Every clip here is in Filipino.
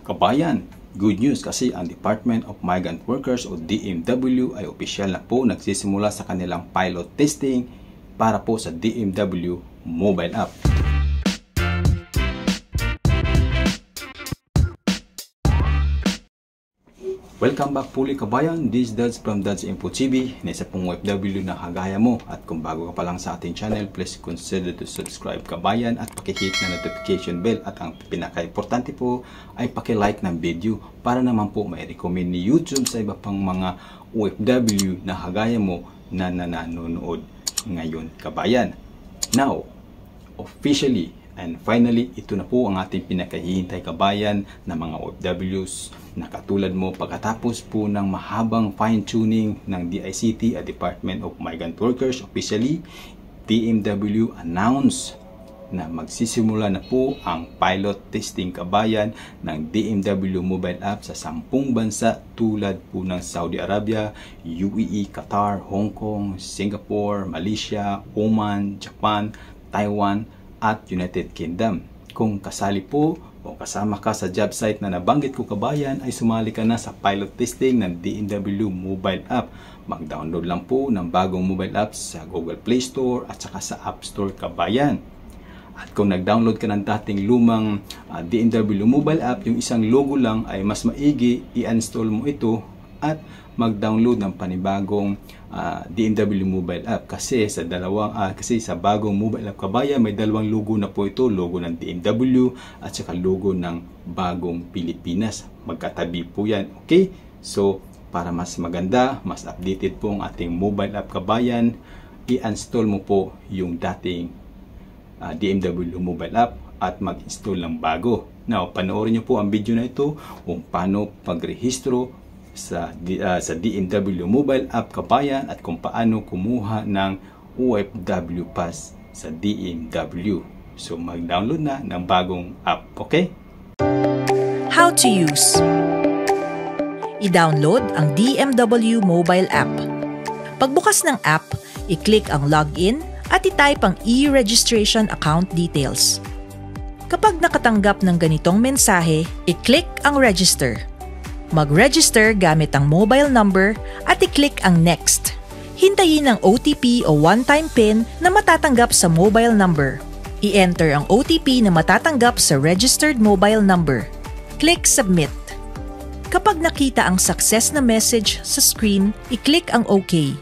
Kabayan, good news kasi ang Department of Migrant Workers o DMW ay opisyal na po nagsisimula sa kanilang pilot testing para po sa DMW mobile app. Welcome back puli kabayan, this is Dads from Dads Info TV, na isa pong OFW na kagaya mo. At kung bago ka pa lang sa ating channel, please consider to subscribe kabayan at pakihit na notification bell. At ang pinaka-importante po ay pakilike ng video para naman po may recommend ni YouTube sa iba pang mga OFW na kagaya mo na nanonood ngayon kabayan. Now, officially and finally, ito na po ang ating pinakahihintay kabayan na mga OFWs na katulad mo pagkatapos po ng mahabang fine-tuning ng DICT at Department of Migrant Workers. Officially, DMW announced na magsisimula na po ang pilot testing kabayan ng DMW mobile app sa 10 bansa tulad po ng Saudi Arabia, UAE, Qatar, Hong Kong, Singapore, Malaysia, Oman, Japan, Taiwan, at United Kingdom. Kung kasali po o kasama ka sa job site na nabanggit ko kabayan, ay sumali ka na sa pilot testing ng DMW mobile app. Mag-download lang po ng bagong mobile app sa Google Play Store at saka sa App Store kabayan. At kung nag-download ka ng dating lumang DMW mobile app, yung isang logo lang, ay mas maigi i-install mo ito at mag-download ng panibagong DMW mobile app kasi sa bagong mobile app kabayan may dalawang logo na po ito, logo ng DMW at saka logo ng bagong Pilipinas. Magkatabi po yan. Okay? So, para mas maganda, mas updated po ang ating mobile app kabayan, i-install mo po yung dating DMW mobile app at mag-install ng bago. Now, panoorin nyo po ang video na ito kung paano pagrehistro sa DMW mobile app kabayan at kung paano kumuha ng OFW Pass sa DMW. So mag-download na ng bagong app, okay? How to use. I-download ang DMW mobile app. Pagbukas ng app, i-click ang login at i-type ang e-registration account details. Kapag nakatanggap ng ganitong mensahe, i-click ang register. Mag-register gamit ang mobile number at i-click ang next. Hintayin ang OTP o one-time PIN na matatanggap sa mobile number. I-enter ang OTP na matatanggap sa registered mobile number. Click submit. Kapag nakita ang success na message sa screen, i-click ang OK.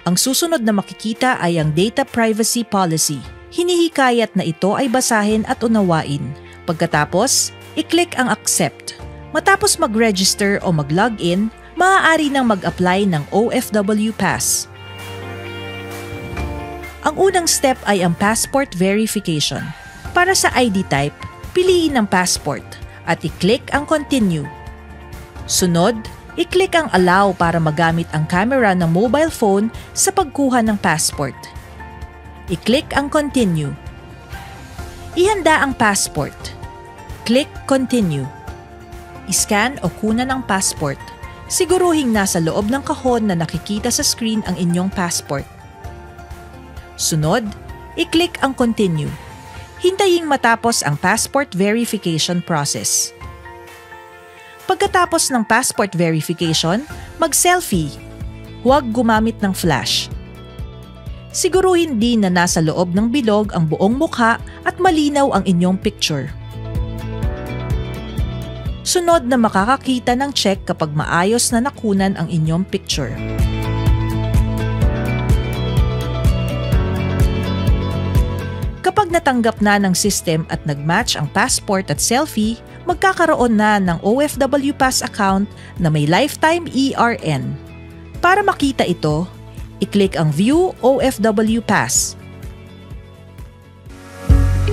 Ang susunod na makikita ay ang data privacy policy. Hinihikayat na ito ay basahin at unawain. Pagkatapos, i-click ang accept. Matapos mag-register o mag-login, maaari nang mag-apply ng OFW Pass. Ang unang step ay ang passport verification. Para sa ID type, piliin ang passport at i-click ang continue. Sunod, i-click ang allow para magamit ang camera ng mobile phone sa pagkuha ng passport. I-click ang continue. Ihanda ang passport. Click continue. I-scan o kunan ng passport. Siguruhing nasa loob ng kahon na nakikita sa screen ang inyong passport. Sunod, i-click ang continue. Hintayin matapos ang passport verification process. Pagkatapos ng passport verification, mag-selfie. Huwag gumamit ng flash. Siguruhin din na nasa loob ng bilog ang buong mukha at malinaw ang inyong picture. Sunod na makakakita ng check kapag maayos na nakunan ang inyong picture. Kapag natanggap na ng system at nag-match ang passport at selfie, magkakaroon na ng OFW Pass account na may lifetime ERN. Para makita ito, i-click ang View OFW Pass.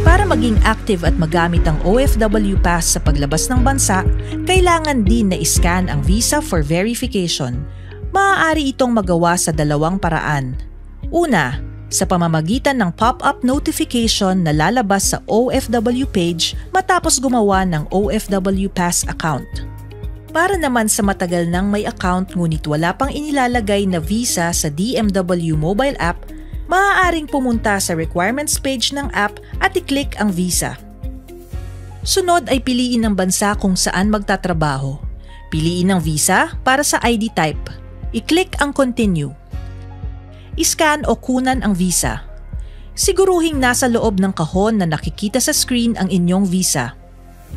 Para maging active at magamit ang OFW Pass sa paglabas ng bansa, kailangan din na i-scan ang visa for verification. Maaari itong magawa sa dalawang paraan. Una, sa pamamagitan ng pop-up notification na lalabas sa OFW page matapos gumawa ng OFW Pass account. Para naman sa matagal nang may account ngunit wala pang inilalagay na visa sa DMW mobile app, maaaring pumunta sa requirements page ng app at i-click ang visa. Sunod ay piliin ang bansa kung saan magtatrabaho. Piliin ang visa para sa ID type. I-click ang Continue. I-scan o kunan ang visa. Siguruhing nasa loob ng kahon na nakikita sa screen ang inyong visa.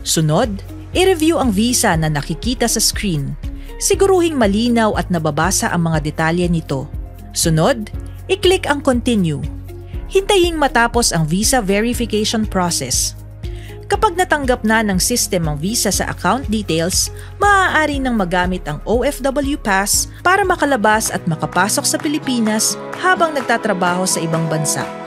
Sunod, i-review ang visa na nakikita sa screen. Siguruhing malinaw at nababasa ang mga detalye nito. Sunod, i-click ang Continue. Hintaying matapos ang visa verification process. Kapag natanggap na ng system ang visa sa account details, maaari nang magamit ang OFW Pass para makalabas at makapasok sa Pilipinas habang nagtatrabaho sa ibang bansa.